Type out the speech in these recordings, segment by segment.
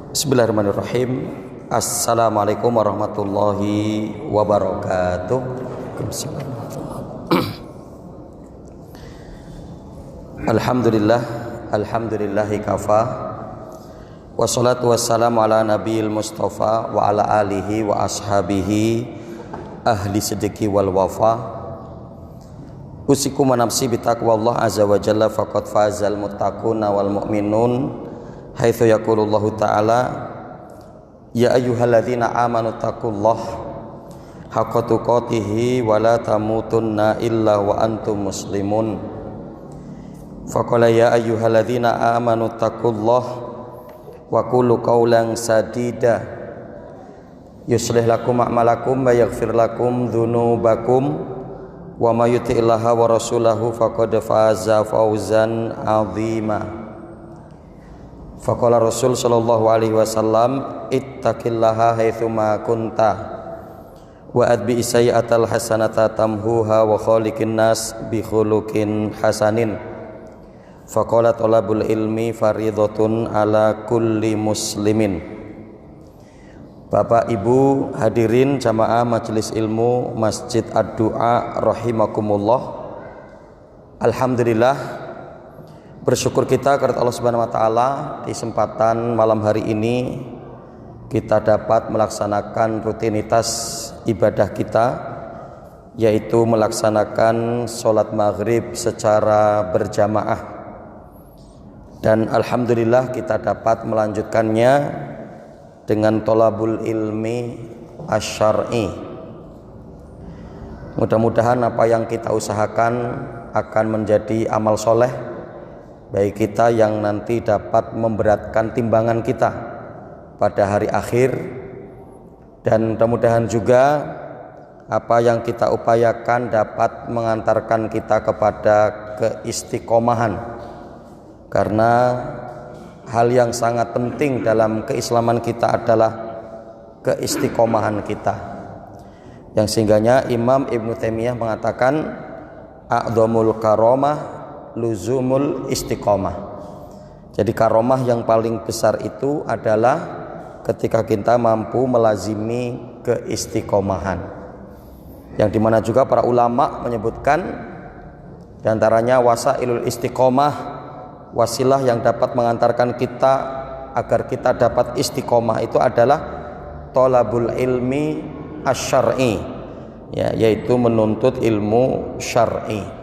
Bismillahirrahmanirrahim. Assalamualaikum warahmatullahi wabarakatuh. Alhamdulillah, alhamdulillahi kafa. Wassalatu wassalamu ala nabiyil mustafa wa ala alihi wa ashabihi ahli sidqi wal wafa. Usikum wa nafsi bitaqwallah azza wa jalla faqad fazal muttaquna wal mu'minun. Haitsu yaqulullahu ta'ala ya ayyuhalladzina amanu taqullaha haqqa tuqatih wa la tamutunna illa wa antum muslimun. Faqala ya ayyuhalladzina amanu taqullaha wa qulu qawlan sadida yuslih lakum a'malakum wa yaghfir lakum dzunubakum wa may yuti'illaha wa rasulahu faqad faza fawzan 'azima. Faqala Rasul sallallahu alaihi wasallam ittaqillaha haitsu ma kunta wa adbi sayyi'atal hasanata tamhuha wa khaliqin nas bi khuluqin hasanin. Faqala talabul ilmi fardhatun ala kulli muslimin. Bapak Ibu hadirin jamaah majelis ilmu Masjid Ad-Du'a rahimakumullah. Alhamdulillah, bersyukur kita kepada Allah Subhanahu wa taala di kesempatan malam hari ini kita dapat melaksanakan rutinitas ibadah kita, yaitu melaksanakan sholat maghrib secara berjamaah. Dan alhamdulillah kita dapat melanjutkannya dengan thalabul ilmi asy-syar'i. Mudah-mudahan apa yang kita usahakan akan menjadi amal soleh bagi kita yang nanti dapat memberatkan timbangan kita pada hari akhir, dan mudah-mudahan juga apa yang kita upayakan dapat mengantarkan kita kepada keistiqomahan, karena hal yang sangat penting dalam keislaman kita adalah keistiqomahan kita, yang sehingganya Imam Ibnu Taimiyah mengatakan a'dhamul karamah luzumul istiqomah. Jadi karomah yang paling besar itu adalah ketika kita mampu melazimi keistiqomahan, yang dimana juga para ulama menyebutkan diantaranya wasailul istiqomah, wasilah yang dapat mengantarkan kita agar kita dapat istiqomah itu adalah thalabul ilmi asy-syar'i, yaitu menuntut ilmu syar'i.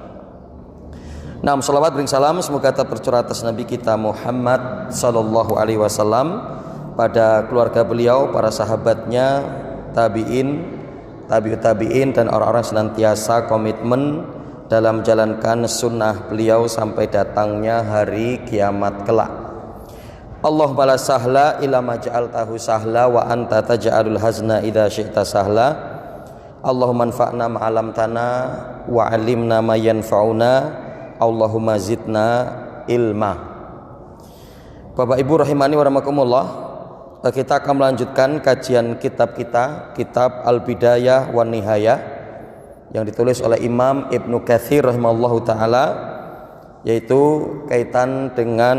Nah, salawat bering salam semoga tercurah atas Nabi kita Muhammad sallallahu alaihi wasallam, pada keluarga beliau, para sahabatnya, tabi'in, tabi'ut tabi'in, dan orang-orang senantiasa komitmen dalam menjalankan sunnah beliau sampai datangnya hari kiamat kelak. Allahumma la sahla illa ma ja'altahu sahla wa anta taj'alul hazna idza syi'ta sahla. Allahumma anfa'na ma 'allamtana wa 'allimna ma yanfa'una. Allahumma zidna ilma. Bapak Ibu rahimani wa rahimakumullah, kita akan melanjutkan kajian kitab kita, kitab Al-Bidayah wan Nihayah, yang ditulis oleh Imam Ibnu Katsir rahimallahu taala, yaitu kaitan dengan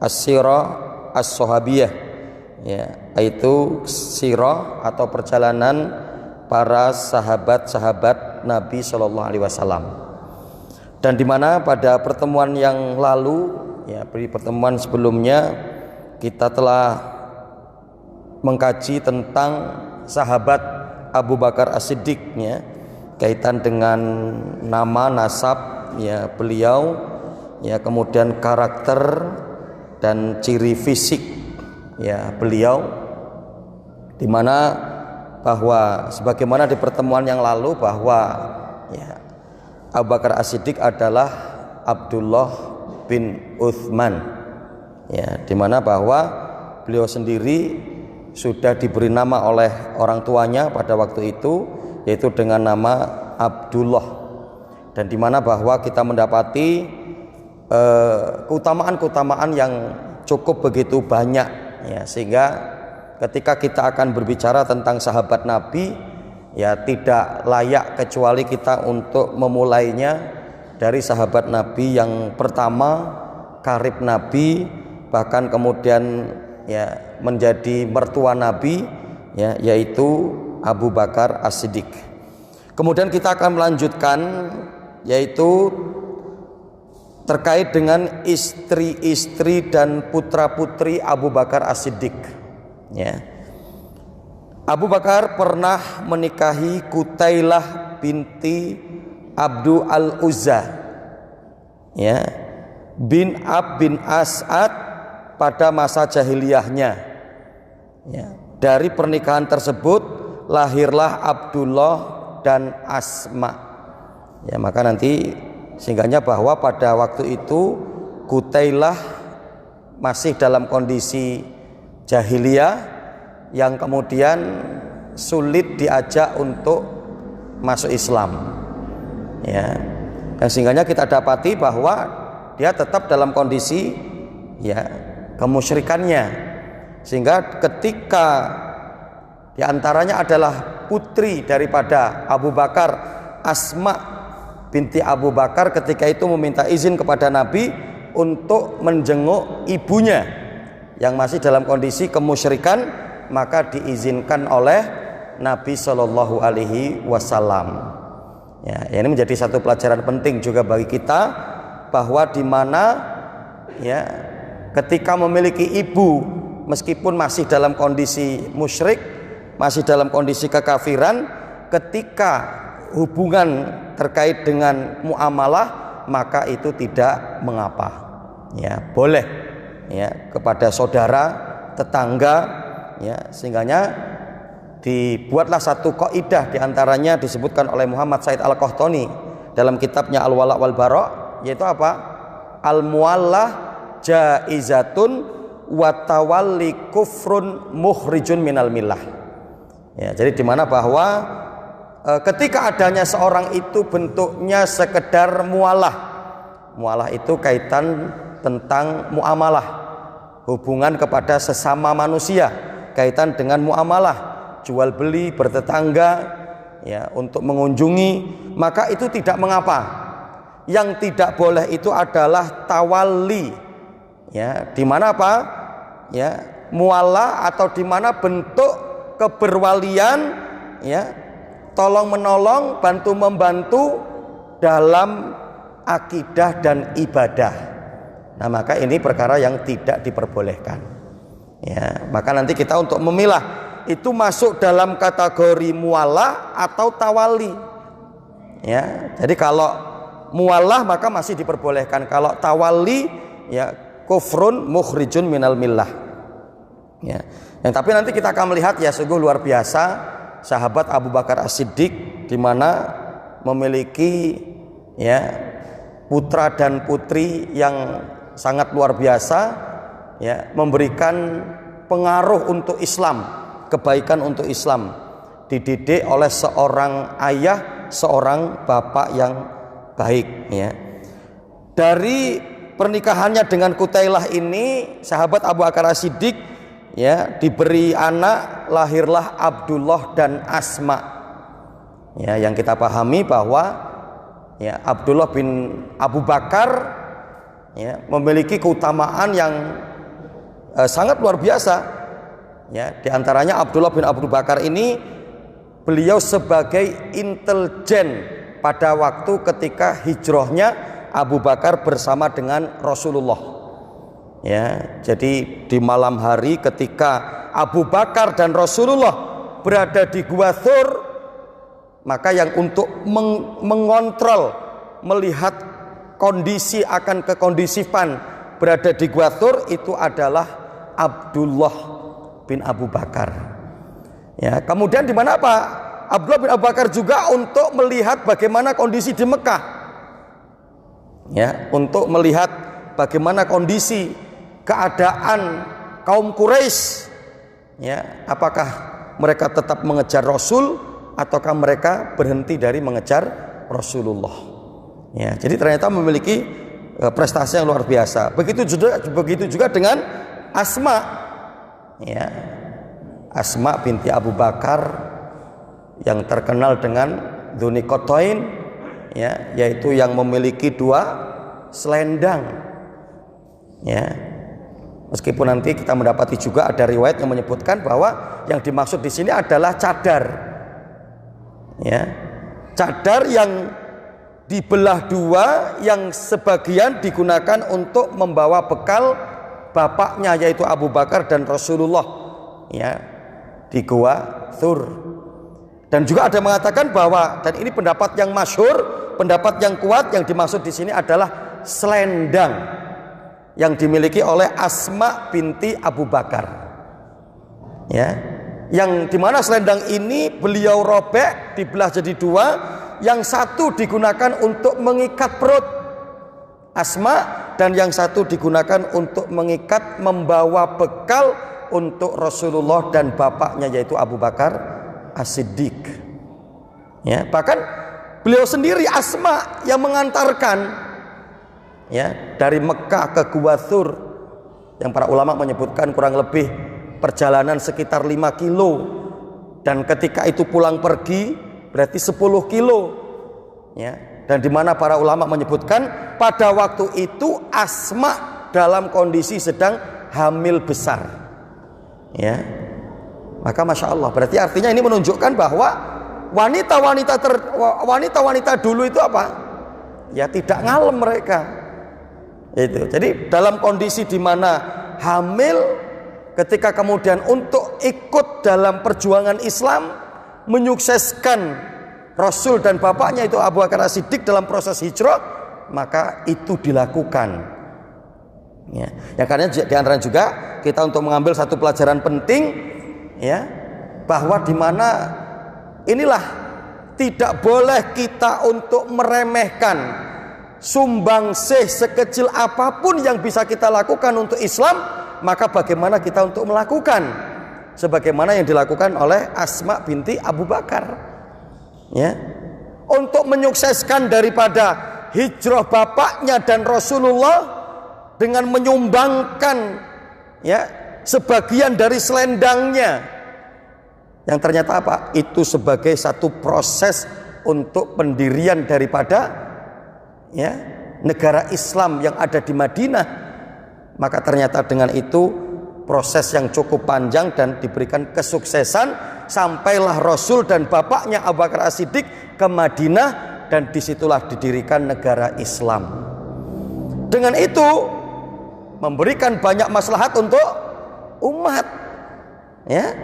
as-sirah as-sahabiyah, yaitu sirah atau perjalanan para sahabat-sahabat Nabi sallallahu alaihi wasallam. Dan di mana pada pertemuan yang lalu, di pertemuan sebelumnya kita telah mengkaji tentang sahabat Abu Bakar As-Siddiq, kaitan dengan nama, nasab, beliau, kemudian karakter dan ciri fisik, beliau, di mana bahwa sebagaimana di pertemuan yang lalu bahwa Abu Bakar As-Siddiq adalah Abdullah bin Uthman, di mana bahwa beliau sendiri sudah diberi nama oleh orang tuanya pada waktu itu, yaitu dengan nama Abdullah, dan di mana bahwa kita mendapati keutamaan-keutamaan yang cukup begitu banyak, sehingga ketika kita akan berbicara tentang sahabat Nabi, tidak layak kecuali kita untuk memulainya dari sahabat Nabi yang pertama, karib Nabi, bahkan kemudian ya menjadi mertua Nabi, ya, yaitu Abu Bakar As-Siddiq. Kemudian kita akan melanjutkan, yaitu terkait dengan istri-istri dan putra-putri Abu Bakar As-Siddiq, ya. Abu Bakar pernah menikahi Qutailah binti Abdu al-Uzza, ya, bin Ab bin As'ad pada masa jahiliyahnya, ya. Dari pernikahan tersebut lahirlah Abdullah dan Asma, ya. Maka nanti sehingga bahwa pada waktu itu Qutailah masih dalam kondisi jahiliyah yang kemudian sulit diajak untuk masuk Islam, ya. Dan sehingga kita dapati bahwa dia tetap dalam kondisi, ya, kemusyrikannya, sehingga ketika diantaranya adalah putri daripada Abu Bakar, Asma binti Abu Bakar, ketika itu meminta izin kepada Nabi untuk menjenguk ibunya yang masih dalam kondisi kemusyrikan, maka diizinkan oleh Nabi Shallallahu Alaihi Wasallam. Ya, ini menjadi satu pelajaran penting juga bagi kita, bahwa di mana, ya, ketika memiliki ibu meskipun masih dalam kondisi musyrik, masih dalam kondisi kekafiran, ketika hubungan terkait dengan muamalah, maka itu tidak mengapa, ya, boleh, ya, kepada saudara, tetangga, ya. Sehingganya dibuatlah satu kaidah, diantaranya disebutkan oleh Muhammad Said Al-Qahtani dalam kitabnya Al-Wala' wal Bara', yaitu apa? Al-muallah jaizatun wa tawalli kufrun mukhrijun minal millah. Ya, jadi di mana bahwa ketika adanya seorang itu bentuknya sekedar mualah. Mualah itu kaitan tentang muamalah, hubungan kepada sesama manusia, kaitan dengan muamalah, jual beli, bertetangga, ya, untuk mengunjungi, maka itu tidak mengapa. Yang tidak boleh itu adalah tawalli, ya, di mana apa, ya, mualah atau di mana bentuk keberwalian, ya, tolong menolong, bantu membantu dalam akidah dan ibadah. Nah, maka ini perkara yang tidak diperbolehkan. Ya, maka nanti kita untuk memilah itu masuk dalam kategori mualah atau tawali. Ya, jadi kalau mualah maka masih diperbolehkan. Kalau tawali, ya, kufrun mukhrijun minal millah. Ya. Yang tapi nanti kita akan melihat, ya, sungguh luar biasa sahabat Abu Bakar As-Siddiq, di mana memiliki, ya, putra dan putri yang sangat luar biasa, ya, memberikan pengaruh untuk Islam, kebaikan untuk Islam, dididik oleh seorang ayah, seorang bapak yang baik, ya. Dari pernikahannya dengan Qutailah ini, sahabat Abu Bakar As-Siddiq, ya, diberi anak, lahirlah Abdullah dan Asma. Ya, yang kita pahami bahwa, ya, Abdullah bin Abu Bakar, ya, memiliki keutamaan yang sangat luar biasa, ya. Di antaranya Abdullah bin Abu Bakar ini, beliau sebagai intelijen pada waktu ketika hijrahnya Abu Bakar bersama dengan Rasulullah, ya. Jadi di malam hari ketika Abu Bakar dan Rasulullah berada di Gua Thur, maka yang untuk mengontrol, melihat kondisi akan kekondisifan berada di Gua Thur itu adalah Abdullah bin Abu Bakar. Ya, kemudian di mana apa? Abdullah bin Abu Bakar juga untuk melihat bagaimana kondisi di Mekah. Ya, untuk melihat bagaimana kondisi keadaan kaum Quraisy. Ya, apakah mereka tetap mengejar Rasul ataukah mereka berhenti dari mengejar Rasulullah. Ya, jadi ternyata memiliki prestasi yang luar biasa. Begitu juga dengan Asma, ya, Asma binti Abu Bakar yang terkenal dengan Dzunniqatain, ya, yaitu yang memiliki 2 selendang, ya. Meskipun nanti kita mendapati juga ada riwayat yang menyebutkan bahwa yang dimaksud di sini adalah cadar. Ya. Cadar yang dibelah dua, yang sebagian digunakan untuk membawa bekal bapaknya yaitu Abu Bakar dan Rasulullah, ya, di Gua Thur. Dan juga ada mengatakan bahwa, dan ini pendapat yang masyhur, pendapat yang kuat, yang dimaksud di sini adalah selendang yang dimiliki oleh Asma binti Abu Bakar, ya, yang dimana selendang ini beliau robek, dibelah jadi dua, yang satu digunakan untuk mengikat perut Asma dan yang satu digunakan untuk mengikat membawa bekal untuk Rasulullah dan bapaknya yaitu Abu Bakar As-Siddiq. Ya, bahkan beliau sendiri Asma yang mengantarkan, ya, dari Mekah ke Gua Thur, yang para ulama menyebutkan kurang lebih perjalanan sekitar 5 kilo, dan ketika itu pulang pergi berarti 10 kilo, ya, dan dimana para ulama menyebutkan pada waktu itu Asma dalam kondisi sedang hamil besar, ya. Maka Masya Allah, berarti artinya ini menunjukkan bahwa wanita-wanita dulu itu apa? Ya tidak ngalem mereka. Itu. Jadi dalam kondisi di mana hamil, ketika kemudian untuk ikut dalam perjuangan Islam, menyukseskan Rasul dan bapaknya itu Abu Bakar As-Siddiq dalam proses hijrah, maka itu dilakukan. Ya, karena di antara juga kita untuk mengambil satu pelajaran penting, ya, bahwa di mana inilah tidak boleh kita untuk meremehkan sumbangsih sekecil apapun yang bisa kita lakukan untuk Islam, maka bagaimana kita untuk melakukan sebagaimana yang dilakukan oleh Asma binti Abu Bakar, ya, untuk menyukseskan daripada hijrah bapaknya dan Rasulullah dengan menyumbangkan, ya, sebagian dari selendangnya, yang ternyata apa? Itu sebagai satu proses untuk pendirian daripada, ya, negara Islam yang ada di Madinah. Maka ternyata dengan itu proses yang cukup panjang dan diberikan kesuksesan, sampailah Rasul dan bapaknya Abu Bakar As-Siddiq ke Madinah, dan disitulah didirikan negara Islam. Dengan itu memberikan banyak maslahat untuk umat, ya,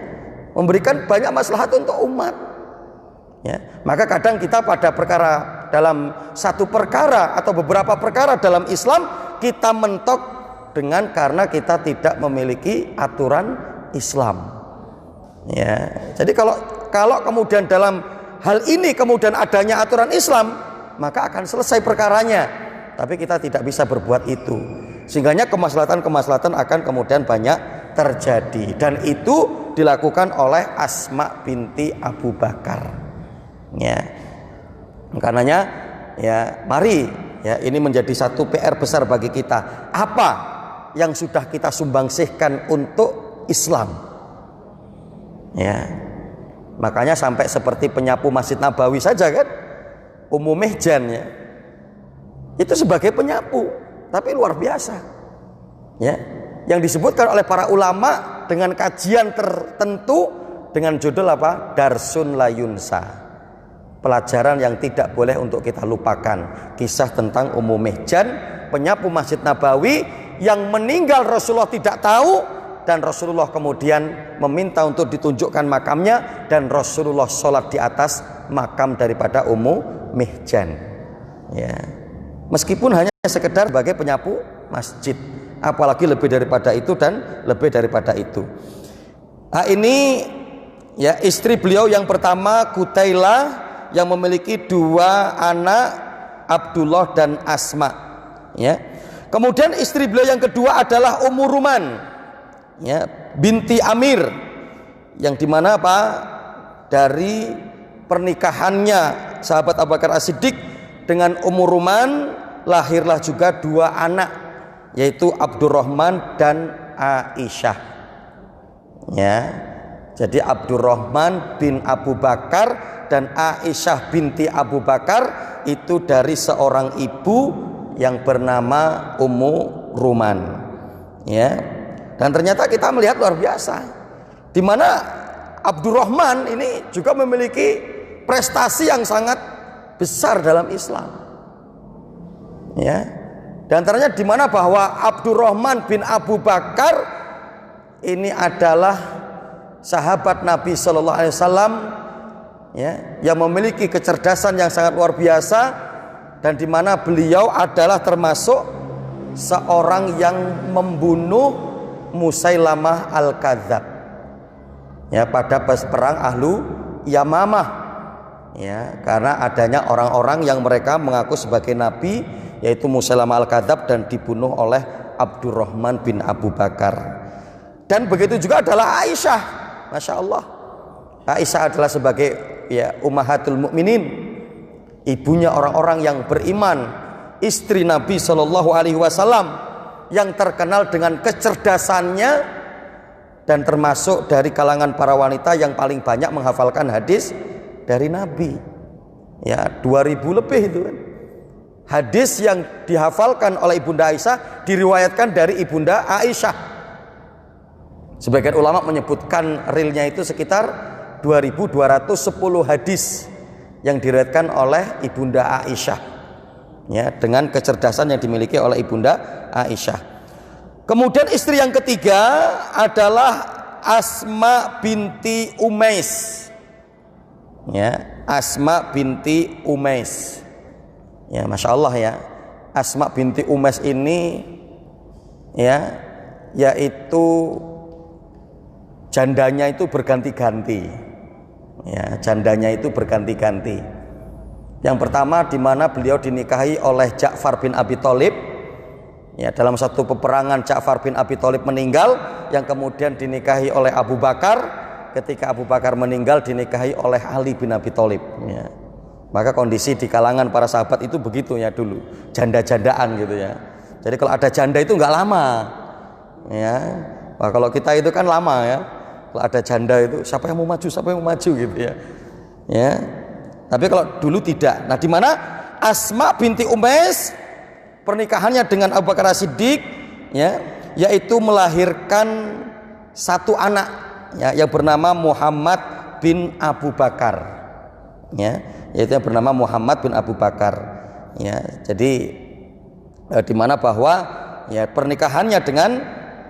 memberikan banyak maslahat untuk umat, ya. Maka kadang kita pada perkara, dalam satu perkara atau beberapa perkara dalam Islam, kita mentok dengan karena kita tidak memiliki aturan Islam, ya. Jadi kalau kemudian dalam hal ini kemudian adanya aturan Islam, maka akan selesai perkaranya. Tapi kita tidak bisa berbuat itu, sehingganya kemaslahatan akan kemudian banyak terjadi, dan itu dilakukan oleh Asma binti Abu Bakar, ya. Karenanya, ya, mari, ya, ini menjadi satu PR besar bagi kita. Apa yang sudah kita sumbangsihkan untuk Islam, ya. Makanya sampai seperti penyapu Masjid Nabawi saja kan, Ummu Mihjan, ya, itu sebagai penyapu, tapi luar biasa, ya, yang disebutkan oleh para ulama dengan kajian tertentu dengan judul apa? Darsun Layunsa, pelajaran yang tidak boleh untuk kita lupakan. Kisah tentang Ummu Mihjan, penyapu Masjid Nabawi, yang meninggal Rasulullah tidak tahu, dan Rasulullah kemudian meminta untuk ditunjukkan makamnya, dan Rasulullah sholat di atas makam daripada Ummu Mihjan, ya. Meskipun hanya sekedar sebagai penyapu masjid, apalagi lebih daripada itu dan lebih daripada itu. Nah, ini, ya, istri beliau yang pertama Qutailah, yang memiliki 2 anak, Abdullah dan Asma, ya. Kemudian istri beliau yang kedua adalah Ummu Ruman, ya, binti Amir, yang dimana apa? Dari pernikahannya sahabat Abu Bakar As-Siddiq dengan Ummu Ruman lahirlah juga 2 anak, yaitu Abdurrahman dan Aisyah, ya. Jadi Abdurrahman bin Abu Bakar dan Aisyah binti Abu Bakar itu dari seorang ibu yang bernama Ummu Ruman, ya. Dan ternyata kita melihat luar biasa, di mana Abdurrahman ini juga memiliki prestasi yang sangat besar dalam Islam. Ya, dan antaranya di mana bahwa Abdurrahman bin Abu Bakar ini adalah sahabat Nabi Shallallahu Alaihi Wasallam, ya, yang memiliki kecerdasan yang sangat luar biasa, dan di mana beliau adalah termasuk seorang yang membunuh Musailamah Al-Kadzab, ya, pada perang Ahlu Yamamah, ya, karena adanya orang-orang yang mereka mengaku sebagai nabi, yaitu Musailamah Al-Kadzab, dan dibunuh oleh Abdurrahman bin Abu Bakar. Dan begitu juga adalah Aisyah, Masya Allah. Aisyah adalah sebagai, ya, Ummahatul Mukminin, ibunya orang-orang yang beriman, istri Nabi Shallallahu Alaihi Wasallam, yang terkenal dengan kecerdasannya, dan termasuk dari kalangan para wanita yang paling banyak menghafalkan hadis dari Nabi, ya, 2000 lebih itu kan. Hadis yang dihafalkan oleh Ibunda Aisyah diriwayatkan dari Ibunda Aisyah. Sebagian ulama menyebutkan realnya itu sekitar 2210 hadis yang diriwayatkan oleh Ibunda Aisyah, ya, dengan kecerdasan yang dimiliki oleh Ibunda Aisyah. Kemudian istri yang ketiga adalah Asma binti Umais, ya, Asma binti Umais, ya, Masya Allah, ya, Asma binti Umais ini, ya, yaitu jandanya itu berganti-ganti, ya, jandanya itu berganti-ganti. Yang pertama di mana beliau dinikahi oleh Ja'far bin Abi Thalib, ya, dalam satu peperangan Ja'far bin Abi Thalib meninggal, yang kemudian dinikahi oleh Abu Bakar. Ketika Abu Bakar meninggal dinikahi oleh Ali bin Abi Thalib, ya. Maka kondisi di kalangan para sahabat itu begitu, ya, dulu janda-jandaan gitu, ya. Jadi kalau ada janda itu nggak lama, ya. Nah, kalau kita itu kan lama, ya. Kalau ada janda itu siapa yang mau maju, siapa yang mau maju gitu, ya. Ya. Tapi kalau dulu tidak. Nah, di mana Asma binti Umais pernikahannya dengan Abu Bakar As-Siddiq, ya, yaitu melahirkan satu anak, ya, yang bernama Muhammad bin Abu Bakar, ya, yaitu yang bernama Muhammad bin Abu Bakar, ya. Jadi di mana bahwa, ya, pernikahannya dengan,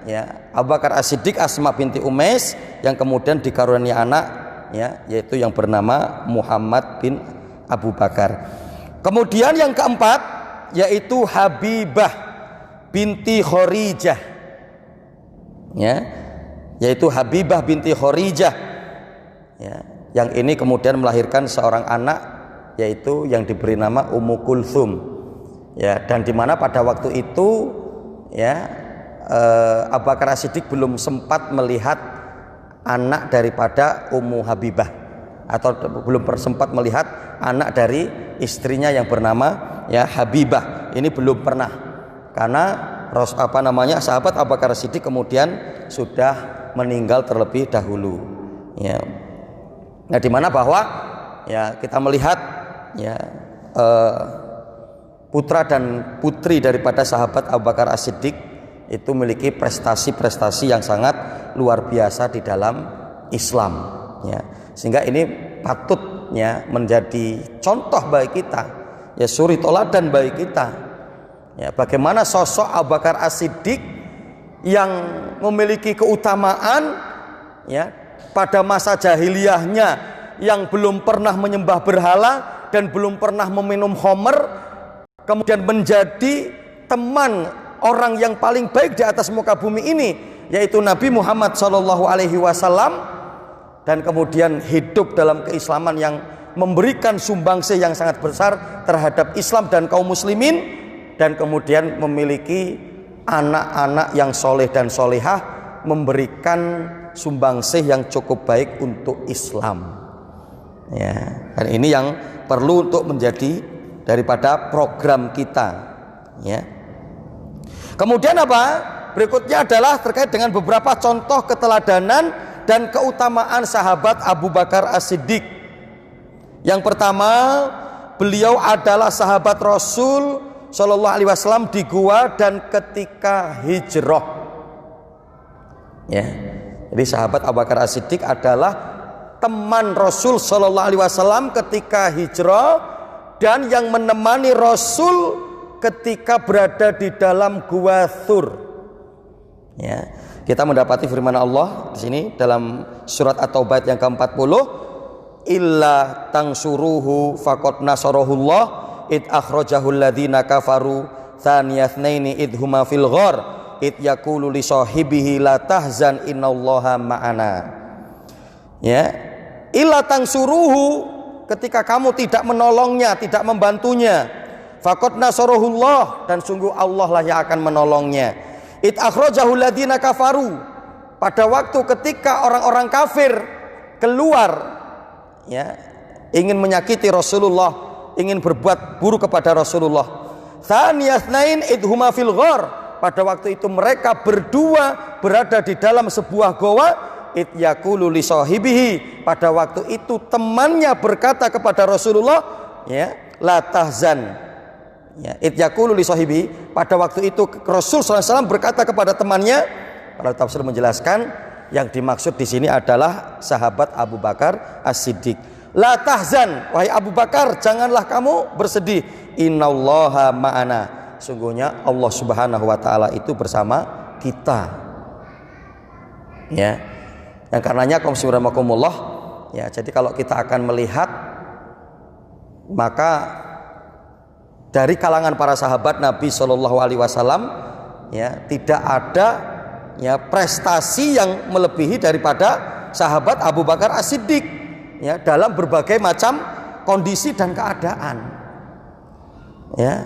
ya, Abu Bakar As-Siddiq, Asma binti Umais, yang kemudian dikaruniai anak, ya, yaitu yang bernama Muhammad bin Abu Bakar. Kemudian yang keempat yaitu Habibah binti Khorijah, ya, yaitu Habibah binti Khorijah, ya, yang ini kemudian melahirkan seorang anak, yaitu yang diberi nama Ummu Kulthum, ya. Dan di mana pada waktu itu, ya, Abu Bakar As-Siddiq belum sempat melihat anak daripada Ummu Habibah, atau belum sempat melihat anak dari istrinya yang bernama, ya, Habibah. Ini belum pernah, karena sahabat Abu Bakar As-Siddiq kemudian sudah meninggal terlebih dahulu, ya. Nah, di mana bahwa, ya, kita melihat, ya, putra dan putri daripada sahabat Abu Bakar As-Siddiq itu memiliki prestasi-prestasi yang sangat luar biasa di dalam Islam, ya. Sehingga ini patut, ya, menjadi contoh bagi kita, ya, suri toladan bagi kita, ya, bagaimana sosok Abu Bakar As-Siddiq yang memiliki keutamaan, ya, pada masa jahiliyahnya, yang belum pernah menyembah berhala dan belum pernah meminum khamr, kemudian menjadi teman orang yang paling baik di atas muka bumi ini, yaitu Nabi Muhammad SAW, dan kemudian hidup dalam keislaman yang memberikan sumbangsih yang sangat besar terhadap Islam dan kaum muslimin, dan kemudian memiliki anak-anak yang soleh dan solehah, memberikan sumbangsih yang cukup baik untuk Islam, ya. Dan ini yang perlu untuk menjadi daripada program kita, ya. Kemudian apa? Berikutnya adalah terkait dengan beberapa contoh keteladanan dan keutamaan sahabat Abu Bakar As-Siddiq. Yang pertama, beliau adalah sahabat Rasul Shallallahu Alaihi Wasallam di gua dan ketika hijrah. Ya. Jadi sahabat Abu Bakar As-Siddiq adalah teman Rasul Shallallahu Alaihi Wasallam ketika hijrah dan yang menemani Rasul ketika berada di dalam Gua Thur. Ya. Kita mendapati firman Allah di sini dalam surat At-Taubah yang ke-40, illa tangsuruhu faqad nasarahullah id akhrajahu alladhina kafaru thaniyatnaini id huma fil ghar id yaqulu li sahibihi la tahzan innallaha ma'ana. Ya, illa tangsuruhu, ketika kamu tidak menolongnya, tidak membantunya, faqad nasarahullah, dan sungguh Allah lah yang akan menolongnya. Id akhrajahu alladhina kafaru, pada waktu ketika orang-orang kafir keluar, ya, ingin menyakiti Rasulullah, ingin berbuat buruk kepada Rasulullah. Tsaniyasnain id huma fil ghar, pada waktu itu mereka berdua berada di dalam sebuah goa. Id yaqulu li sahibihi, pada waktu itu temannya berkata kepada Rasulullah, ya, la tahzan. Ya, id yaqulu li sahibihi, pada waktu itu Rasul SAW berkata kepada temannya. Para tafsir menjelaskan yang dimaksud di sini adalah sahabat Abu Bakar As-Siddiq. La tahzan, wahai Abu Bakar, janganlah kamu bersedih. Innallaha ma'ana, sungguhnya Allah Subhanahu wa taala itu bersama kita. Ya. Yang karenanya kaum rahimakumullah, ya, jadi kalau kita akan melihat, maka dari kalangan para sahabat Nabi Shallallahu Alaihi Wasallam, ya, tidak ada, ya, prestasi yang melebihi daripada sahabat Abu Bakar As-Siddiq, ya, dalam berbagai macam kondisi dan keadaan. Ya,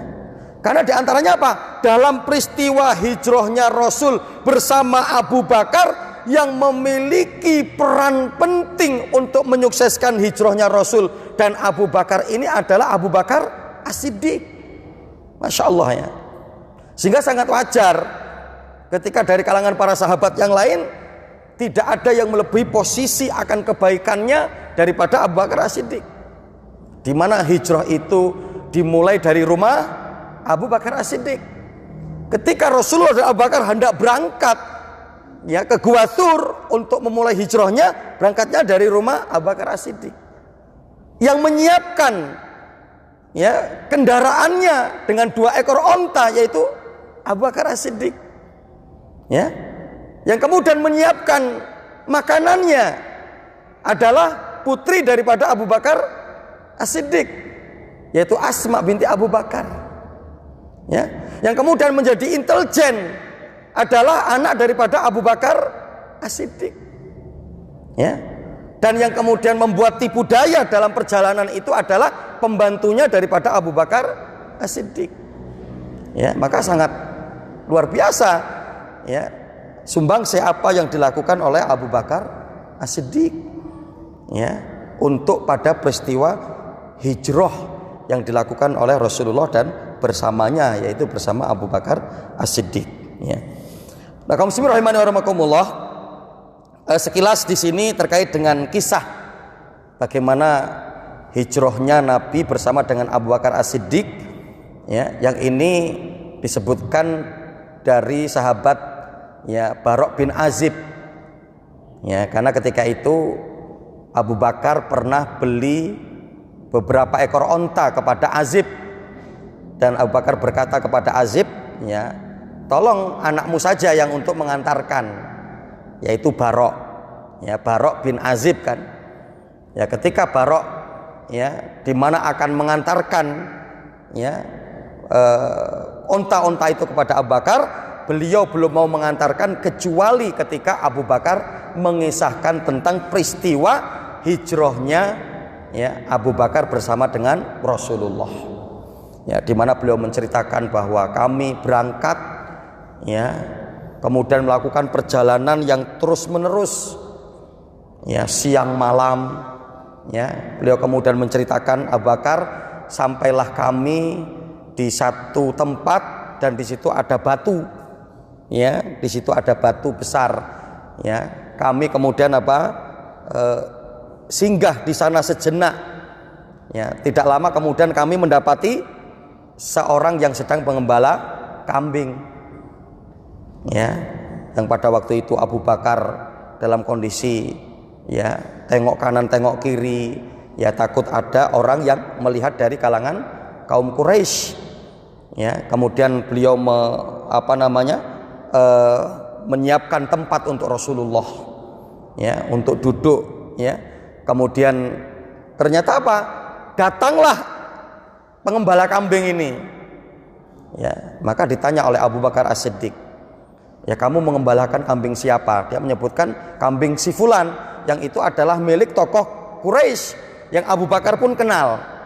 karena diantaranya apa? Dalam peristiwa hijrahnya Rasul bersama Abu Bakar, yang memiliki peran penting untuk menyukseskan hijrahnya Rasul dan Abu Bakar ini adalah Abu Bakar As-Siddiq. Masya Allah, ya. Sehingga sangat wajar ketika dari kalangan para sahabat yang lain tidak ada yang melebihi posisi akan kebaikannya daripada Abu Bakar As-Siddiq, di mana hijrah itu dimulai dari rumah Abu Bakar As-Siddiq. Ketika Rasulullah dan Abu Bakar hendak berangkat, ya, ke Gua Thur untuk memulai hijrahnya, berangkatnya dari rumah Abu Bakar As-Siddiq. Yang menyiapkan, ya, kendaraannya dengan 2 ekor onta yaitu Abu Bakar As-Siddiq. Ya. Yang kemudian menyiapkan makanannya adalah putri daripada Abu Bakar As-Siddiq, yaitu Asma binti Abu Bakar. Ya. Yang kemudian menjadi intelijen adalah anak daripada Abu Bakar As-Siddiq. Ya. Dan yang kemudian membuat tipu daya dalam perjalanan itu adalah pembantunya daripada Abu Bakar As-Siddiq. Ya, maka sangat luar biasa, ya, sumbangsi apa yang dilakukan oleh Abu Bakar As-Siddiq, ya, untuk pada peristiwa hijrah yang dilakukan oleh Rasulullah dan bersamanya, yaitu bersama Abu Bakar As-Siddiq. Ya. Nah, kaum muslimin rahimani wa rahimakumullah, sekilas di sini terkait dengan kisah bagaimana hijrahnya Nabi bersama dengan Abu Bakar As-Siddiq, ya, yang ini disebutkan dari sahabat, ya, Barok bin Azib, ya, karena ketika itu Abu Bakar pernah beli beberapa ekor onta kepada Azib, dan Abu Bakar berkata kepada Azib, ya, tolong anakmu saja yang untuk mengantarkan, yaitu Barok, ya, Barok bin Azib kan, ya, ketika Barok, ya, di mana akan mengantarkan, ya, onta-onta itu kepada Abu Bakar, beliau belum mau mengantarkan kecuali ketika Abu Bakar mengisahkan tentang peristiwa hijrahnya, ya, Abu Bakar bersama dengan Rasulullah, ya, di mana beliau menceritakan bahwa kami berangkat, ya, kemudian melakukan perjalanan yang terus menerus, ya, siang malam, ya, beliau kemudian menceritakan, Abu Bakar, sampailah kami di satu tempat dan di situ ada batu, ya, di situ ada batu besar, ya, kami kemudian singgah di sana sejenak, ya, tidak lama kemudian kami mendapati seorang yang sedang mengembala kambing, ya, yang pada waktu itu Abu Bakar dalam kondisi ya tengok kanan tengok kiri, ya takut ada orang yang melihat dari kalangan kaum Quraisy. Ya, kemudian beliau menyiapkan tempat untuk Rasulullah, ya, untuk duduk, ya. Kemudian ternyata apa? Datanglah pengembala kambing ini. Ya, maka ditanya oleh Abu Bakar As-Siddiq, ya kamu mengembalakan kambing siapa? Dia menyebutkan kambing si fulan, yang itu adalah milik tokoh Quraisy yang Abu Bakar pun kenal.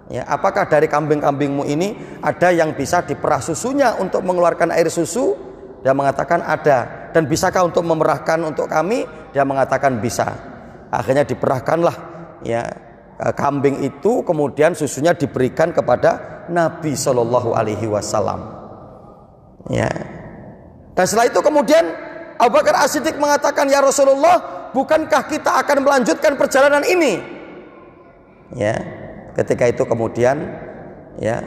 Ya, apakah dari kambing-kambingmu ini ada yang bisa diperah susunya untuk mengeluarkan air susu? Dia mengatakan ada. Dan bisakah untuk memerahkan untuk kami? Dia mengatakan bisa. Akhirnya diperahkanlah ya kambing itu, kemudian susunya diberikan kepada Nabi Shallallahu Alaihi Wasallam. Ya. Dan setelah itu kemudian Abu Bakar As-Siddiq mengatakan, ya Rasulullah, bukankah kita akan melanjutkan perjalanan ini? Ya. Ketika itu kemudian ya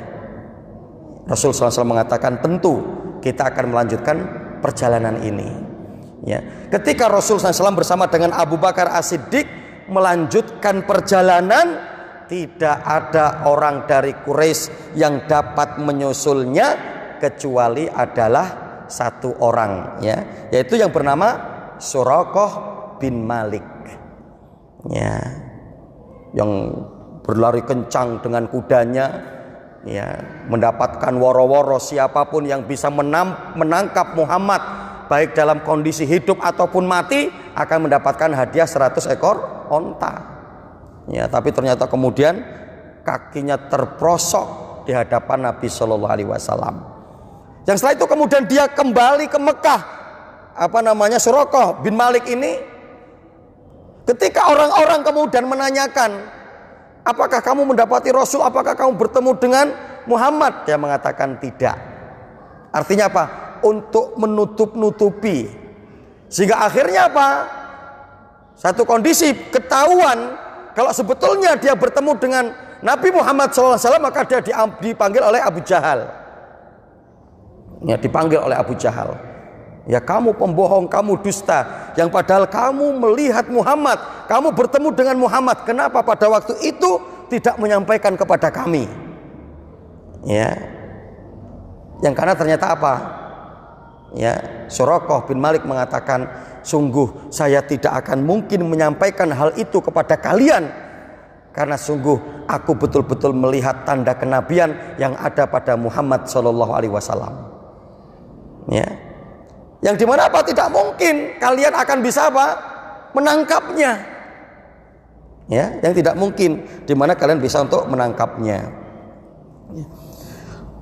Rasul SAW mengatakan tentu kita akan melanjutkan perjalanan ini. Ya. Ketika Rasul SAW bersama dengan Abu Bakar As-Siddiq melanjutkan perjalanan, tidak ada orang dari Quraisy yang dapat menyusulnya kecuali adalah satu orang, ya, yaitu yang bernama Suraqah bin Malik, ya, yang berlari kencang dengan kudanya, ya, mendapatkan woro-woro siapapun yang bisa menangkap Muhammad baik dalam kondisi hidup ataupun mati akan mendapatkan hadiah 100 ekor onta. Ya, tapi ternyata kemudian kakinya terprosok di hadapan Nabi Shallallahu Alaihi Wasallam. Yang setelah itu kemudian dia kembali ke Mekah. Suraqah bin Malik ini, ketika orang-orang kemudian menanyakan, apakah kamu mendapati Rasul? Apakah kamu bertemu dengan Muhammad? Dia mengatakan tidak. Artinya apa? Untuk menutup-nutupi. Sehingga akhirnya apa? Satu kondisi ketahuan kalau sebetulnya dia bertemu dengan Nabi Muhammad SAW, maka dia dipanggil oleh Abu Jahal. Ya, dipanggil oleh Abu Jahal. Ya, kamu pembohong, kamu dusta, yang padahal kamu melihat Muhammad, kamu bertemu dengan Muhammad, kenapa pada waktu itu tidak menyampaikan kepada kami? Ya, yang karena ternyata apa? Ya, Suraqah bin Malik mengatakan, sungguh saya tidak akan mungkin menyampaikan hal itu kepada kalian, karena sungguh aku betul-betul melihat tanda kenabian yang ada pada Muhammad Shallallahu Alaihi Wasallam. Ya. Yang dimana apa? Tidak mungkin kalian akan bisa apa? Menangkapnya. Ya, yang tidak mungkin dimana kalian bisa untuk menangkapnya.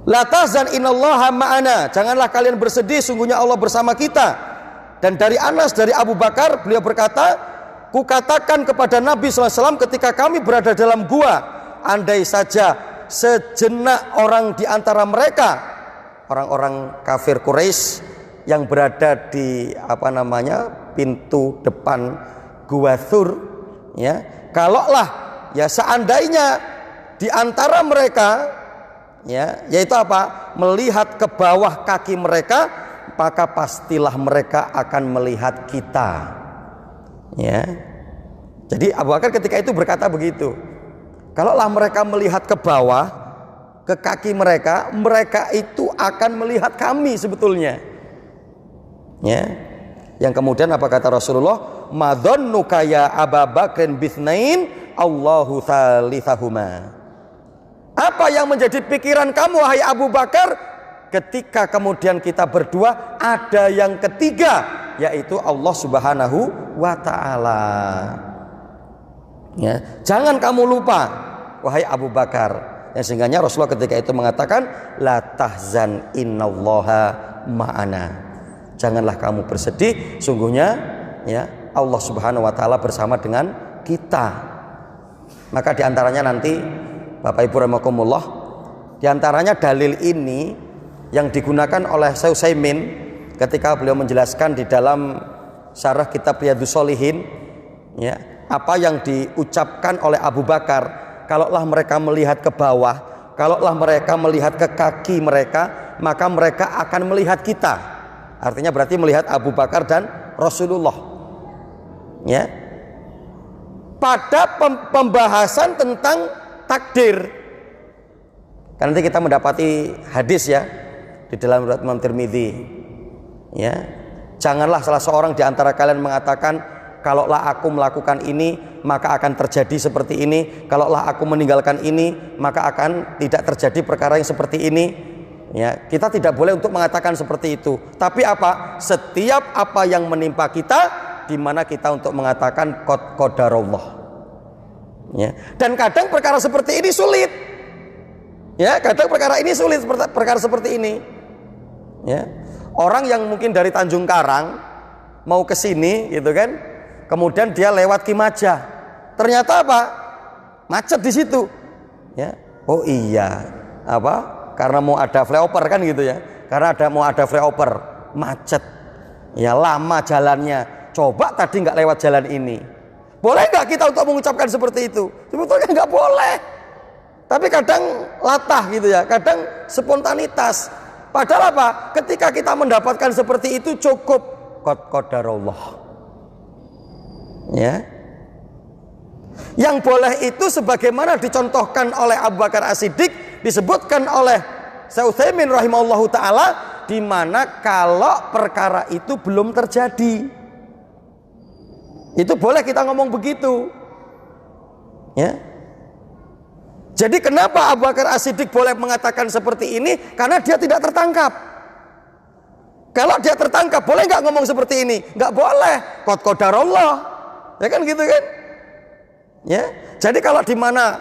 La tahzan innallaha ma'ana. Janganlah kalian bersedih, sungguhnya Allah bersama kita. Dan dari Anas, dari Abu Bakar, beliau berkata, kukatakan kepada Nabi SAW ketika kami berada dalam gua, andai saja sejenak orang di antara mereka, orang-orang kafir Quraisy yang berada di pintu depan Gua Thur, ya, kalaulah ya seandainya di antara mereka, ya, yaitu apa, melihat ke bawah kaki mereka, maka pastilah mereka akan melihat kita. Ya, jadi Abu Bakar ketika itu berkata begitu, kalaulah mereka melihat ke bawah ke kaki mereka, mereka itu akan melihat kami sebetulnya. Ya, yang kemudian apa kata Rasulullah? Madhannuka ya Abu Bakrin bitsnain Allahu tsalitsahuma. Apa yang menjadi pikiran kamu wahai Abu Bakar ketika kemudian kita berdua ada yang ketiga, yaitu Allah Subhanahu wa taala. Ya, jangan kamu lupa wahai Abu Bakar. Ya, sehingganya Rasulullah ketika itu mengatakan la tahzan innallaha ma'ana. Janganlah kamu bersedih, sungguhnya ya Allah Subhanahu wa taala bersama dengan kita. Maka diantaranya nanti Bapak Ibu rahimakumullah, diantaranya dalil ini yang digunakan oleh Syekh Utsaimin ketika beliau menjelaskan di dalam syarah kitab Riyadhus Shalihin, ya, apa yang diucapkan oleh Abu Bakar, kalaulah mereka melihat ke bawah, kalaulah mereka melihat ke kaki mereka, maka mereka akan melihat kita. Artinya berarti melihat Abu Bakar dan Rasulullah. Ya. Pada pembahasan tentang takdir. Karena nanti kita mendapati hadis ya di dalam riwayat Imam Tirmidzi. Ya. Janganlah salah seorang di antara kalian mengatakan, kalaulah aku melakukan ini maka akan terjadi seperti ini, kalaulah aku meninggalkan ini maka akan tidak terjadi perkara yang seperti ini. Ya, kita tidak boleh untuk mengatakan seperti itu. Tapi apa? Setiap apa yang menimpa kita, di mana kita untuk mengatakan qadarullah. Ya. Dan kadang perkara seperti ini sulit. Ya, kadang perkara ini sulit, perkara seperti ini. Ya. Orang yang mungkin dari Tanjung Karang mau ke sini gitu kan, kemudian dia lewat Kimajah, ternyata apa? Macet di situ. Ya. Oh iya, apa? Karena mau ada flyover kan gitu ya. Karena mau ada flyover, macet. Ya lama jalannya. Coba tadi nggak lewat jalan ini. Boleh nggak kita untuk mengucapkan seperti itu? Sebetulnya nggak boleh. Tapi kadang latah gitu ya, kadang spontanitas. Padahal apa? Ketika kita mendapatkan seperti itu cukup qadarullah. Ya. Yang boleh itu sebagaimana dicontohkan oleh Abu Bakar As-Siddiq, disebutkan oleh Syekh Utsaimin rahimahullahu taala, di mana kalau perkara itu belum terjadi. Itu boleh kita ngomong begitu. Ya. Jadi kenapa Abu Bakar As-Siddiq boleh mengatakan seperti ini? Karena dia tidak tertangkap. Kalau dia tertangkap, boleh nggak ngomong seperti ini? Nggak boleh. Qadarullah. Ya kan gitu kan? Ya. Jadi kalau di mana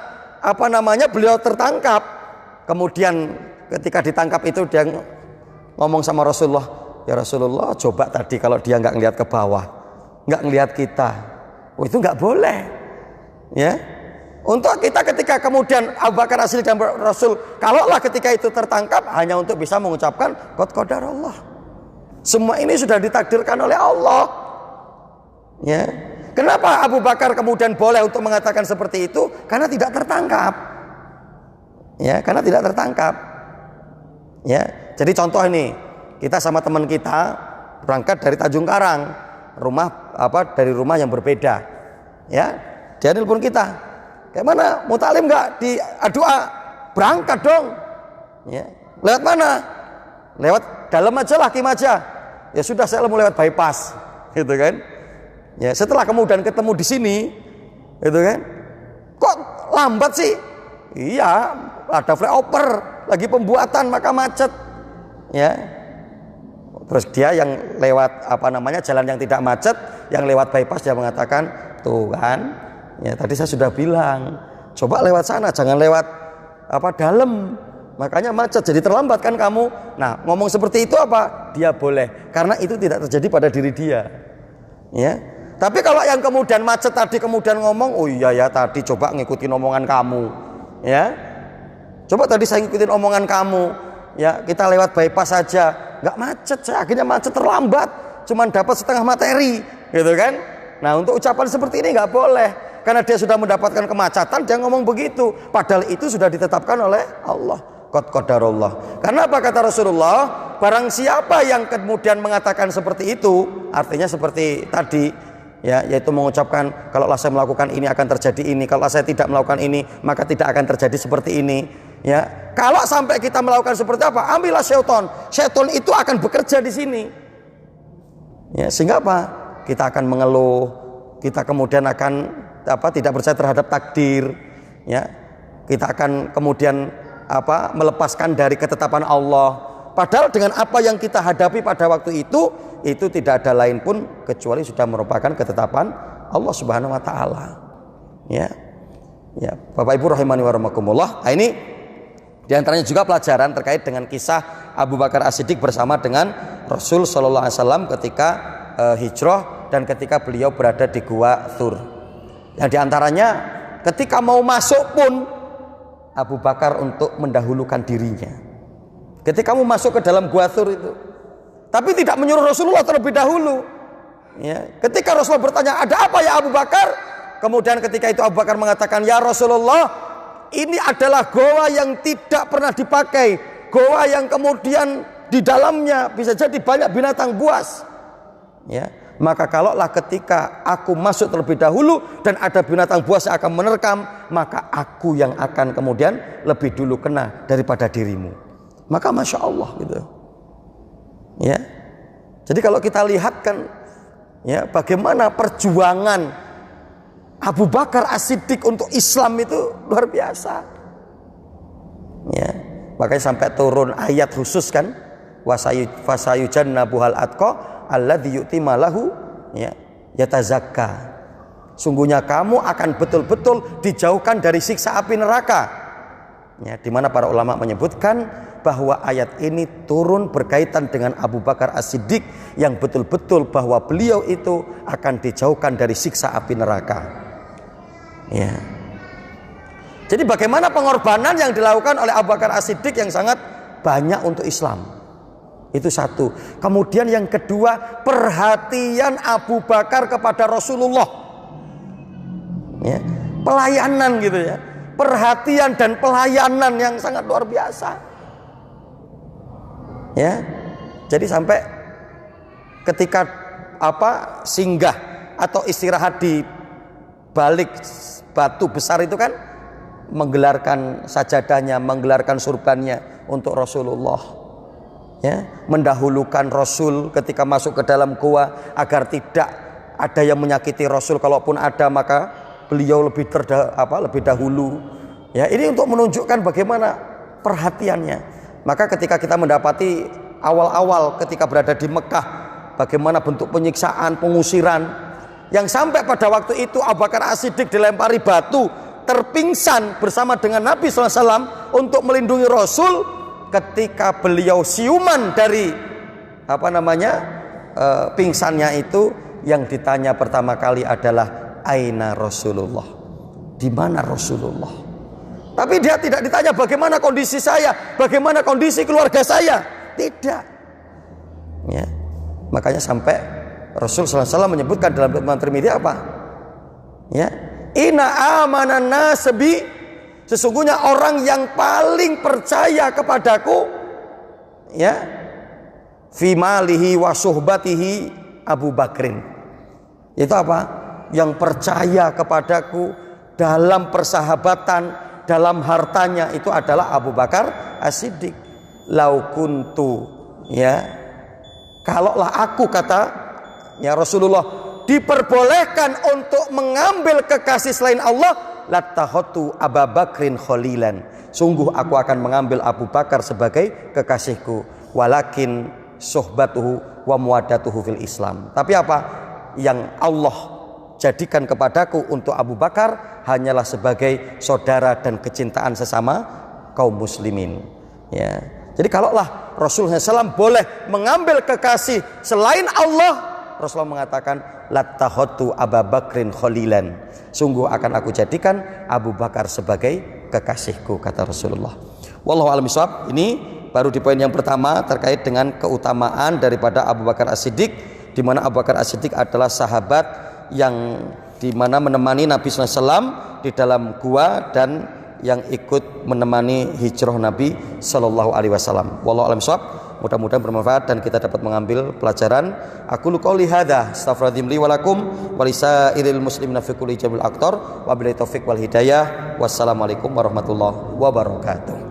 beliau tertangkap, kemudian ketika ditangkap itu dia ngomong sama Rasulullah, ya Rasulullah, coba tadi kalau dia nggak ngelihat ke bawah, nggak ngelihat kita, itu nggak boleh. Ya. Untuk kita ketika kemudian Abu Bakar As-Siddiq dan Rasul, kalaulah ketika itu tertangkap hanya untuk bisa mengucapkan qadarullah. Semua ini sudah ditakdirkan oleh Allah. Ya. Kenapa Abu Bakar kemudian boleh untuk mengatakan seperti itu? Karena tidak tertangkap. Ya, karena tidak tertangkap. Ya. Jadi contoh ini, kita sama teman kita berangkat dari Tanjung Karang, dari rumah yang berbeda. Ya. Dia nelpon kita. Kayak mana? Mau taklim nggak di A2A? Berangkat dong. Ya. Lewat mana? Lewat dalam aja lah, Kimajah. Ya sudah, saya mau lewat bypass, gitu kan? Ya, setelah kemudian ketemu di sini, gitu kan? Kok lambat sih? Iya, ada flyover, lagi pembuatan maka macet. Ya. Terus dia yang lewat jalan yang tidak macet, yang lewat bypass, dia mengatakan, tuh kan? Ya tadi saya sudah bilang, coba lewat sana, jangan lewat dalam, makanya macet, jadi terlambat kan kamu. Nah, ngomong seperti itu apa? Dia boleh, karena itu tidak terjadi pada diri dia. Ya. Tapi kalau yang kemudian macet tadi kemudian ngomong, oh iya ya tadi coba ngikutin omongan kamu, ya. Coba tadi saya ngikutin omongan kamu, ya kita lewat bypass saja, nggak macet, saya akhirnya macet terlambat, cuman dapat setengah materi, gitu kan? Nah untuk ucapan seperti ini nggak boleh. Karena dia sudah mendapatkan kemacetan, dia ngomong begitu. Padahal itu sudah ditetapkan oleh Allah. Qadarullah. Karena apa kata Rasulullah? Barang siapa yang kemudian mengatakan seperti itu, artinya seperti tadi, ya, yaitu mengucapkan, kalau saya melakukan ini akan terjadi ini, kalau saya tidak melakukan ini maka tidak akan terjadi seperti ini. Ya, kalau sampai kita melakukan seperti apa? Ambillah syaitan. Syaitan itu akan bekerja di sini. Ya, sehingga apa? Kita akan mengeluh, kita kemudian akan tidak percaya terhadap takdir, ya. Kita akan kemudian melepaskan dari ketetapan Allah. Padahal dengan apa yang kita hadapi pada waktu itu tidak ada lain pun kecuali sudah merupakan ketetapan Allah Subhanahu wa taala. Ya. Ya, Bapak Ibu rahimani wa rahimakumullah. Nah, ini diantaranya juga pelajaran terkait dengan kisah Abu Bakar As-Siddiq bersama dengan Rasul sallallahu alaihi wasallam ketika hijrah dan ketika beliau berada di Gua Tsur. Yang diantaranya ketika mau masuk pun Abu Bakar untuk mendahulukan dirinya. Ketika mau masuk ke dalam Gua Tsur itu, tapi tidak menyuruh Rasulullah terlebih dahulu. Ya. Ketika Rasulullah bertanya, ada apa ya Abu Bakar? Kemudian ketika itu Abu Bakar mengatakan, ya Rasulullah, ini adalah goa yang tidak pernah dipakai, goa yang kemudian di dalamnya bisa jadi banyak binatang buas. Ya, maka kalaulah ketika aku masuk terlebih dahulu dan ada binatang buas yang akan menerkam, maka aku yang akan kemudian lebih dulu kena daripada dirimu. Maka masya Allah gitu. Ya, jadi kalau kita lihat kan, ya, bagaimana perjuangan Abu Bakar As-Siddiq untuk Islam itu luar biasa. Ya, makanya sampai turun ayat khusus kan, fasayujannabuhal atqa alladzi yu'ti malahu ya yatazakka. Sungguhnya kamu akan betul-betul dijauhkan dari siksa api neraka. Ya, di mana para ulama menyebutkan bahwa ayat ini turun berkaitan dengan Abu Bakar As-Siddiq yang betul-betul bahwa beliau itu akan dijauhkan dari siksa api neraka. Ya. Jadi bagaimana pengorbanan yang dilakukan oleh Abu Bakar As-Siddiq yang sangat banyak untuk Islam. Itu satu. Kemudian yang kedua, perhatian Abu Bakar kepada Rasulullah. Ya. Pelayanan gitu ya. Perhatian dan pelayanan yang sangat luar biasa. Ya, jadi sampai ketika singgah atau istirahat di balik batu besar itu kan, menggelarkan sajadahnya, menggelarkan surbannya untuk Rasulullah. Ya, mendahulukan Rasul ketika masuk ke dalam gua agar tidak ada yang menyakiti Rasul, kalaupun ada maka beliau lebih dahulu. Ya, ini untuk menunjukkan bagaimana perhatiannya. Maka ketika kita mendapati awal-awal ketika berada di Mekah, bagaimana bentuk penyiksaan, pengusiran, yang sampai pada waktu itu Abu Bakar As-Siddiq dilempari batu, terpingsan bersama dengan Nabi SAW untuk melindungi Rasul. Ketika beliau siuman dari pingsannya itu, yang ditanya pertama kali adalah aina Rasulullah, di mana Rasulullah? Tapi dia tidak ditanya bagaimana kondisi saya, bagaimana kondisi keluarga saya. Tidak. Ya. Makanya sampai Rasul SAW menyebutkan dalam Imam Tirmidzi apa? Ya. Inna amanan nasabi, sesungguhnya orang yang paling percaya kepadaku, ya, fi malihi wa suhbatihi Abu Bakrin. Itu apa? Yang percaya kepadaku dalam persahabatan, dalam hartanya itu adalah Abu Bakar As-Siddiq. Lau kuntu, ya, kalaulah aku, kata ya Rasulullah, diperbolehkan untuk mengambil kekasih selain Allah, lattakhatu Abu Bakrin khalilan, sungguh aku akan mengambil Abu Bakar sebagai kekasihku. Walakin suhbatuhu wa muwaddatuhu fil Islam. Tapi apa yang Allah jadikan kepadaku untuk Abu Bakar hanyalah sebagai saudara dan kecintaan sesama kaum muslimin. Ya. Jadi kalaulah Rasulullah SAW boleh mengambil kekasih selain Allah, Rasulullah mengatakan lattakhatu Abu Bakrin khalilan, sungguh akan aku jadikan Abu Bakar sebagai kekasihku, kata Rasulullah. Wallahu a'lam bishawab. Ini baru di poin yang pertama terkait dengan keutamaan daripada Abu Bakar As-Siddiq, di mana Abu Bakar As-Siddiq adalah sahabat yang dimana menemani Nabi SAW di dalam gua dan yang ikut menemani hijrah Nabi Sallallahu Alaihi Wasallam. Wallahu a'lam bishawab. Mudah-mudahan bermanfaat dan kita dapat mengambil pelajaran. Aku qouli hadza, astaghfirullahaladzim li wa lakum wa lisairil muslimina fi kulli jamil aqtar. Wabillahi taufik wal hidayah. Wassalamualaikum warahmatullahi wabarakatuh.